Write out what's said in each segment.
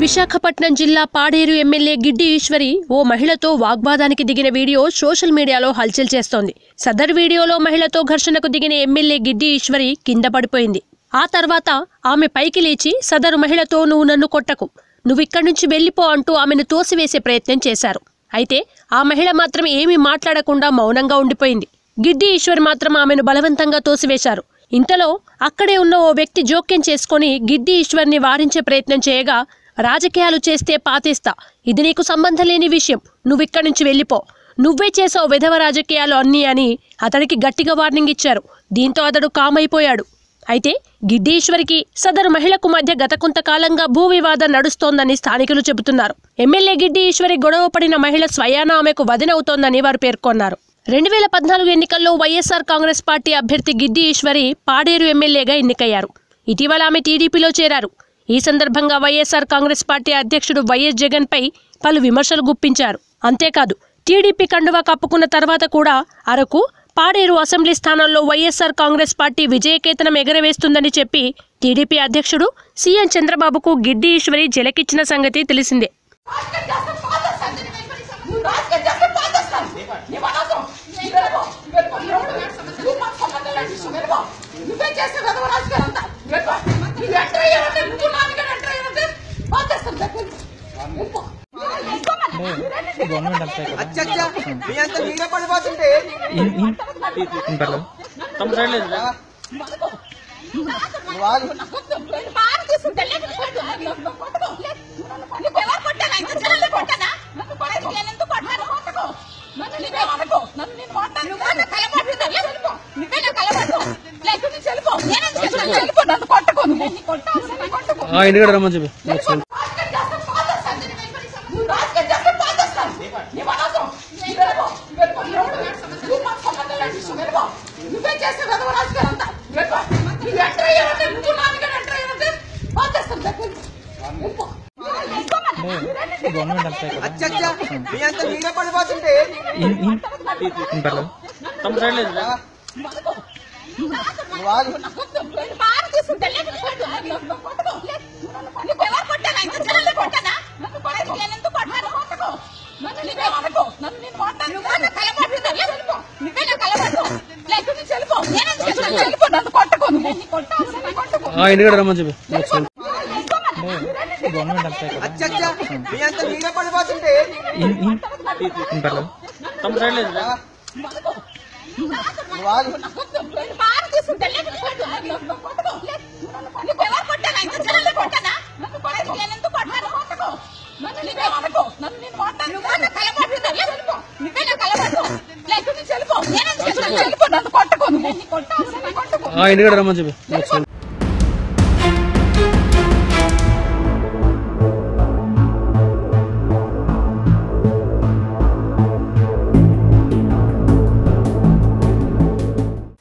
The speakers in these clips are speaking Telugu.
విశాఖపట్నం జిల్లా పాడేరు ఎమ్మెల్యే గిడ్డి ఈశ్వరి ఓ మహిళతో వాగ్వాదానికి దిగిన వీడియో సోషల్ మీడియాలో హల్చల్ చేస్తోంది. సదర్ వీడియోలో మహిళతో ఘర్షణకు దిగిన ఎమ్మెల్యే గిడ్డి ఈశ్వరి కింద పడిపోయింది. ఆ తర్వాత ఆమె పైకి లేచి సదరు మహిళతో "నువ్వు నన్ను కొట్టకు, నువ్విక్కడి నుంచి వెళ్లిపో" అంటూ ఆమెను తోసివేసే ప్రయత్నం చేశారు. అయితే ఆ మహిళ మాత్రం ఏమీ మాట్లాడకుండా మౌనంగా ఉండిపోయింది. గిడ్డి ఈశ్వరి మాత్రం ఆమెను బలవంతంగా తోసివేశారు. ఇంతలో అక్కడే ఉన్న ఓ వ్యక్తి జోక్యం చేసుకుని గిడ్డి ఈశ్వర్ని వారించే ప్రయత్నం చేయగా, రాజకీయాలు చేస్తే పాతేస్తా, ఇది నీకు సంబంధం లేని విషయం, నువ్విక్కడి నుంచి వెళ్ళిపో, నువ్వే చేసావు విధవ రాజకీయాలు అన్నీ అని అతడికి గట్టిగా వార్నింగ్ ఇచ్చారు. దీంతో అతడు కామైపోయాడు. అయితే గిడ్డి ఈశ్వరికి సదరు మహిళకు మధ్య గత కొంతకాలంగా భూ వివాదం నడుస్తోందని స్థానికులు చెబుతున్నారు. ఎమ్మెల్యే గిడ్డి ఈశ్వరి గొడవ పడిన మహిళ స్వయాన ఆమెకు వదినవుతోందని వారు పేర్కొన్నారు. 2014 ఎన్నికల్లో వైఎస్ఆర్ కాంగ్రెస్ పార్టీ అభ్యర్థి గిడ్డి ఈశ్వరి పాడేరు ఎమ్మెల్యేగా ఎన్నికయ్యారు. ఇటీవల ఆమె టీడీపీలో చేరారు. ఈ సందర్భంగా వైఎస్ఆర్ కాంగ్రెస్ పార్టీ అధ్యక్షుడు వైఎస్ జగన్ పై పలు విమర్శలు గుప్పించారు. అంతేకాదు, టీడీపీ కండువా కప్పుకున్న తర్వాత కూడా అరకు, పాడేరు అసెంబ్లీ స్థానాల్లో వైఎస్ఆర్ కాంగ్రెస్ పార్టీ విజయకేతనం ఎగరవేస్తుందని చెప్పి టీడీపీ అధ్యక్షుడు సీఎం చంద్రబాబుకు గిడ్డి ఈశ్వరి జలకిచ్చిన సంగతి తెలిసిందే.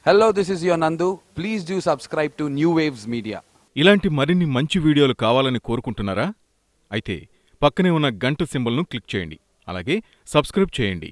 Hello, this is your Nandu. Please do subscribe to New Waves Media. ఇలాంటి మరిన్ని మంచి వీడియోలు కావాలని కోరుకుంటున్నారా? అయితే పక్కనే ఉన్న గంట సింబల్ను క్లిక్ చేయండి. అలాగే సబ్స్క్రైబ్ చేయండి.